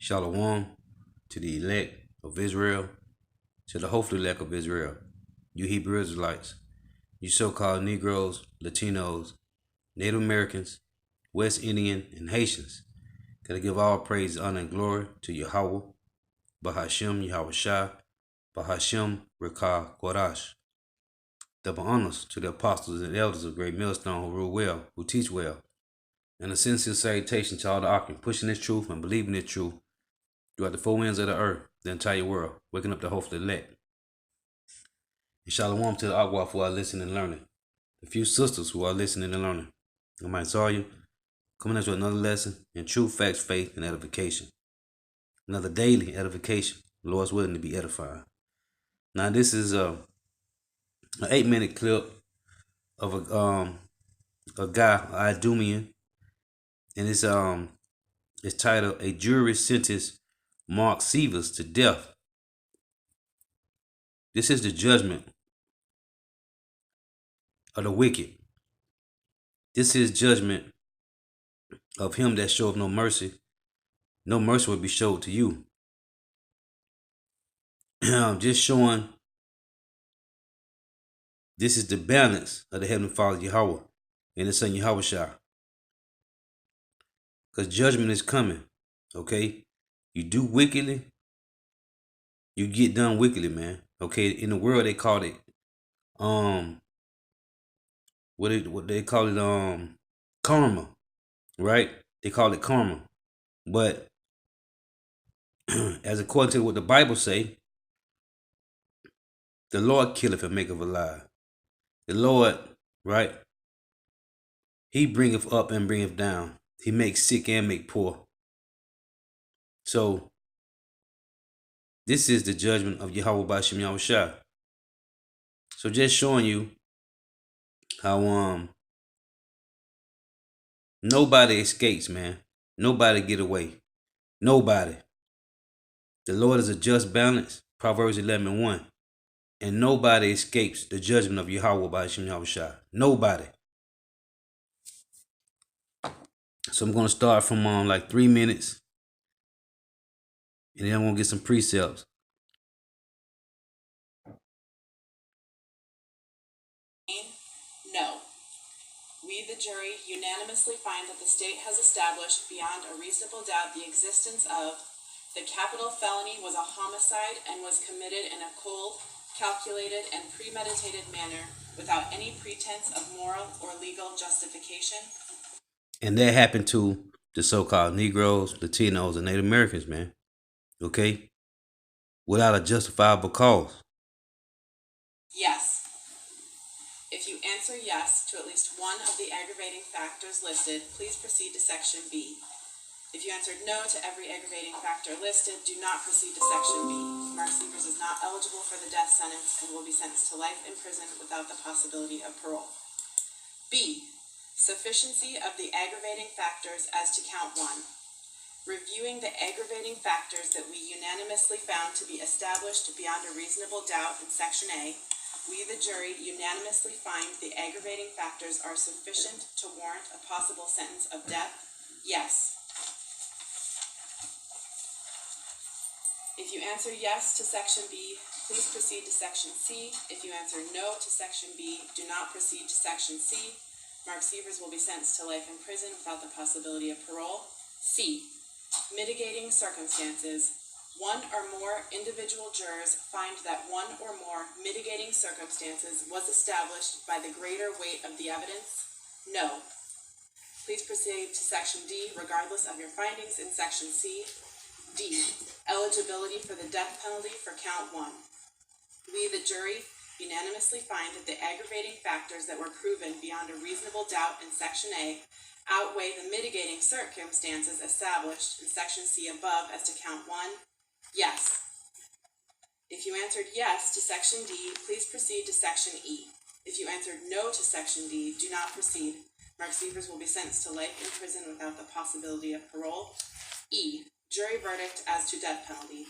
Shalom to the elect of Israel, to the hopeful elect of Israel, you Hebrew Israelites, you so-called Negroes, Latinos, Native Americans, West Indian, and Haitians. Gotta give all praise, honor, and glory to Yahweh, Bahashem Yahweh Shah, Bahashem Rekah Kodash. Double honors to the apostles and elders of Great Millstone who rule well, who teach well. And a sincere salutation to all the Akim pushing this truth and believing this truth throughout the four winds of the earth, the entire world, waking up the hopeful elect. And shalom to the Agua who are listening and learning. The few sisters who are listening and learning. I might saw you coming at you another lesson in truth, facts, faith, and edification. Another daily edification. The Lord's willing to be edified. Now this is an 8-minute clip of a guy, Idumean, and it's titled "A Jury Sentenced Mark Severs to Death." This is the judgment of the wicked. This is judgment of him that showeth no mercy. No mercy will be showed to you. Just showing this is the balance of the Heavenly Father Yahweh and His Son Yahweh Shah. Because judgment is coming. Okay? You do wickedly, you get done wickedly, man. Okay, in the world they call it what they call it karma, right? They call it karma. But as according to what the Bible say, the Lord killeth and maketh alive. The Lord, right? He bringeth up and bringeth down. He makes sick and make poor. So this is the judgment of Yahweh Bashim Yahweh Shah. So just showing you how nobody escapes, man. Nobody get away. Nobody. The Lord is a just balance. Proverbs 11:1. And nobody escapes the judgment of Yahweh Bashim Yahweh Shah. Nobody. So I'm going to start from like 3 minutes. And then I'm going to get some precepts. No. We, the jury, unanimously find that the state has established beyond a reasonable doubt the existence of the capital felony was a homicide and was committed in a cold, calculated, and premeditated manner without any pretense of moral or legal justification. And that happened to the so-called Negroes, Latinos, and Native Americans, man. Okay? Without a justifiable cause. Yes. If you answer yes to at least one of the aggravating factors listed, please proceed to Section B. If you answered no to every aggravating factor listed, do not proceed to Section B. Mark Severs is not eligible for the death sentence and will be sentenced to life in prison without the possibility of parole. B. Sufficiency of the aggravating factors as to count 1. Reviewing the aggravating factors that we unanimously found to be established beyond a reasonable doubt in Section A, we, the jury, unanimously find the aggravating factors are sufficient to warrant a possible sentence of death. Yes. If you answer yes to Section B, please proceed to Section C. If you answer no to Section B, do not proceed to Section C. Mark Severs will be sentenced to life in prison without the possibility of parole. C. Mitigating circumstances. One or more individual jurors find that one or more mitigating circumstances was established by the greater weight of the evidence. No. Please proceed to Section D, regardless of your findings in Section C. D. Eligibility for the death penalty for count 1. We, the jury, unanimously find that the aggravating factors that were proven beyond a reasonable doubt in Section A outweigh the mitigating circumstances established in Section C above as to count 1. Yes. If you answered yes to Section D, please proceed to Section E. If you answered no to Section D, do not proceed. Mark Severs will be sentenced to life in prison without the possibility of parole. E. Jury verdict as to death penalty.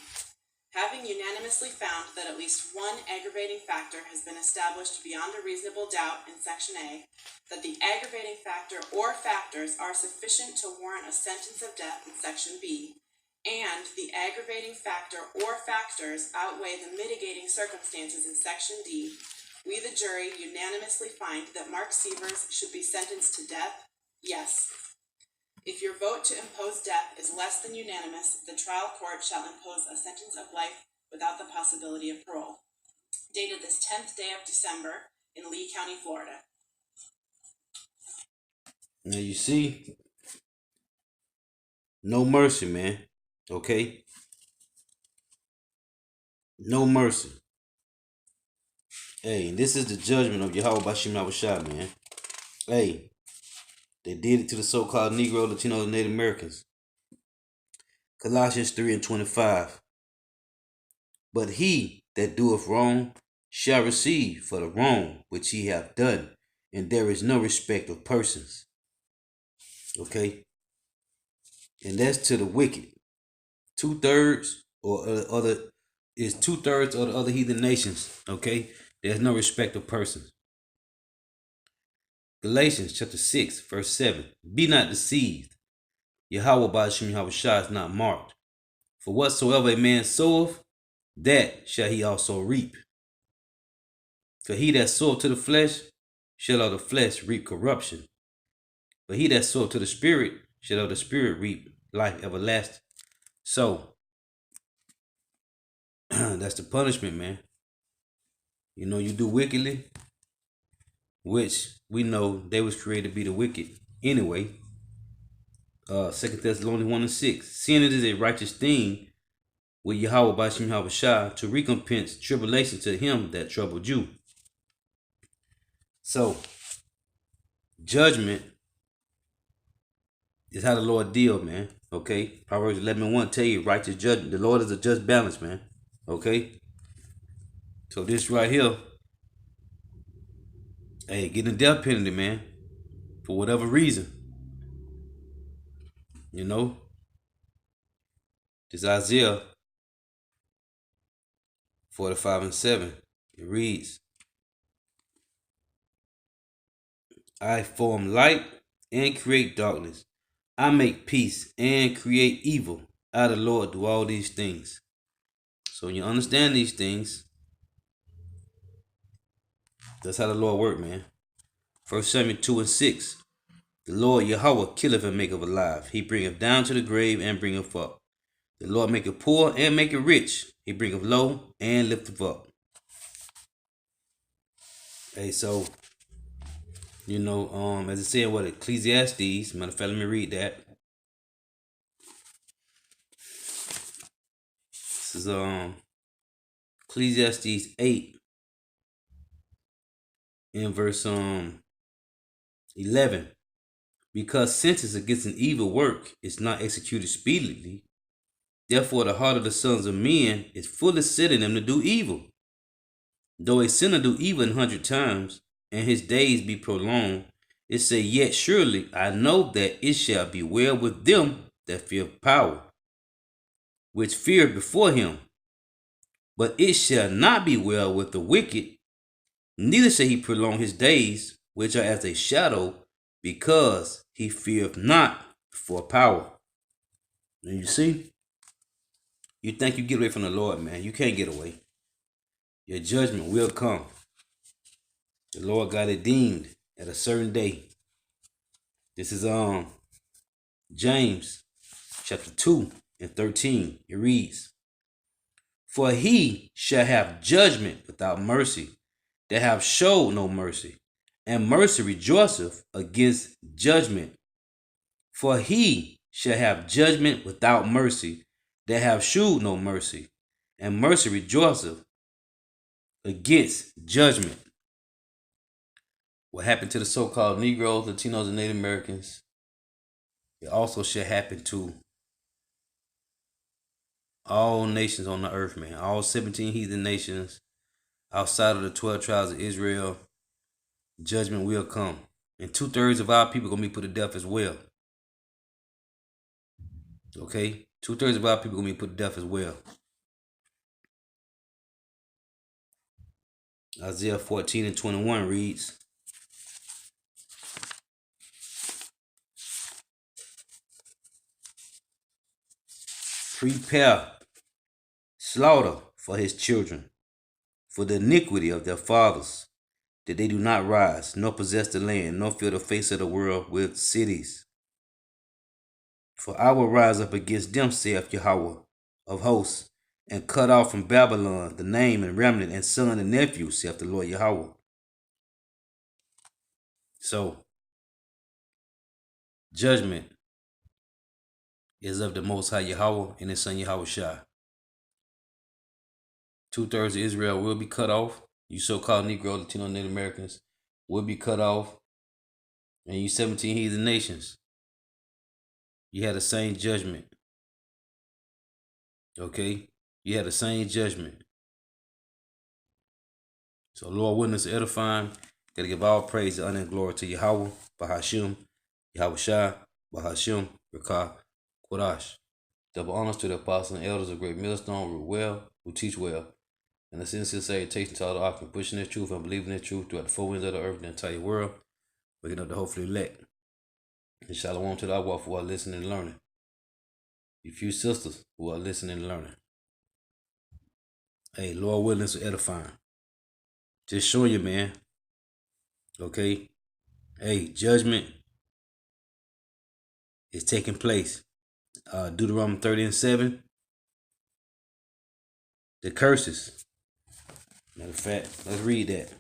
Having unanimously found that at least one aggravating factor has been established beyond a reasonable doubt in Section A, that the aggravating factor or factors are sufficient to warrant a sentence of death in Section B, and the aggravating factor or factors outweigh the mitigating circumstances in Section D, we, the jury, unanimously find that Mark Sievers should be sentenced to death? Yes. If your vote to impose death is less than unanimous, the trial court shall impose a sentence of life without the possibility of parole. Dated this 10th day of December in Lee County, Florida. Now you see, no mercy, man. Okay? No mercy. Hey, this is the judgment of Yahweh Bashim Yahushua, man. Hey, they did it to the so-called Negro, Latino, and Native Americans. Colossians 3:25. But he that doeth wrong shall receive for the wrong which he hath done, and there is no respect of persons. Okay? And that's to the wicked. 2/3 or other is 2/3 of the other heathen nations. Okay? There's no respect of persons. Galatians chapter 6, verse 7. Be not deceived. Yahweh Ba'ashim Yahushua is not marked. For whatsoever a man soweth, that shall he also reap. For he that soweth to the flesh shall of the flesh reap corruption. But he that soweth to the Spirit shall of the Spirit reap life everlasting. So, that's the punishment, man. You know, you do wickedly, which we know they was created to be the wicked anyway. 2 Thessalonians 1:6. Sin it is a righteous thing with Yahweh Bashim Yahushua to recompense tribulation to him that troubled you. So, judgment is how the Lord deal, man. Okay? Proverbs 11:1 tell you righteous judgment. The Lord is a just balance, man. Okay? So this right here, hey, getting a death penalty, man. For whatever reason. You know? This Isaiah 45:7. It reads, I form light and create darkness. I make peace and create evil. I, the Lord, do all these things. So when you understand these things, that's how the Lord work, man. 1 Samuel 2:6. The Lord Yahweh killeth and maketh alive. He bringeth down to the grave and bringeth up. The Lord maketh poor and maketh rich. He bringeth low and lifteth up. Hey, so, you know, as it said, what Ecclesiastes, matter of fact, let me read that. This is Ecclesiastes 8 in verse 11. Because sentence against an evil work is not executed speedily, therefore the heart of the sons of men is fully set in them to do evil. Though a sinner do evil 100 times, and his days be prolonged, it say, yet surely I know that it shall be well with them that fear power, which fear before him. But it shall not be well with the wicked, neither shall he prolong his days, which are as a shadow, because he feareth not before power. And you see, you think you get away from the Lord, man. You can't get away. Your judgment will come. The Lord got it deemed at a certain day. This is James chapter 2:13. It reads, for he shall have judgment without mercy, that have showed no mercy, and mercy rejoiceth against judgment. For he shall have judgment without mercy, that have shewed no mercy, and mercy rejoiceth against judgment. What happened to the so-called Negroes, Latinos, and Native Americans, it also shall happen to all nations on the earth, man. All 17 heathen nations outside of the 12 tribes of Israel. Judgment will come. And 2/3 of our people are going to be put to death as well. Okay? 2/3 of our people are going to be put to death as well. Isaiah 14:21 reads, prepare slaughter for his children, for the iniquity of their fathers, that they do not rise, nor possess the land, nor fill the face of the world with cities. For I will rise up against them, saith Yahweh of hosts, and cut off from Babylon the name and remnant and son and nephew, saith the Lord Yahweh. So, judgment is of the Most High Yahweh and his son Yahweh Shai. 2/3 of Israel will be cut off. You so-called Negro, Latino, Native Americans will be cut off. And you 17 heathen nations, you had the same judgment. Okay? You had the same judgment. So Lord willing is edifying. Gotta give all praise, honor, and glory to Yahweh, Bahashim, Yahweh Shai, Bahashim, Rakah, Kodash. Double honors to the apostles and elders of Great Millstone, who teach well, and a sincere salutation to all the offering, pushing the truth and believing in the truth throughout the four winds of the earth and the entire world, waking up the hopefully elect. And shalom to the Awaf who are listening and learning. You few sisters who are listening and learning. Hey, Lord willing is edifying. Just showing you, man. Okay? Hey, judgment is taking place. Deuteronomy 30:7. The curses. Matter of fact, let's read that.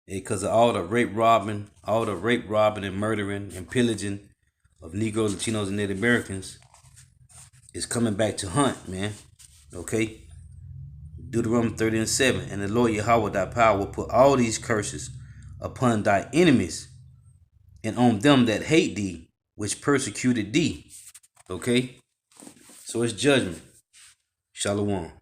Because of all the rape robbing and murdering and pillaging of Negroes, Latinos, and Native Americans is coming back to hunt, man. Okay? Deuteronomy 30:7. And the Lord Yahweh thy power will put all these curses upon thy enemies and on them that hate thee, which persecuted thee. Okay? So it's judgment. Shalom.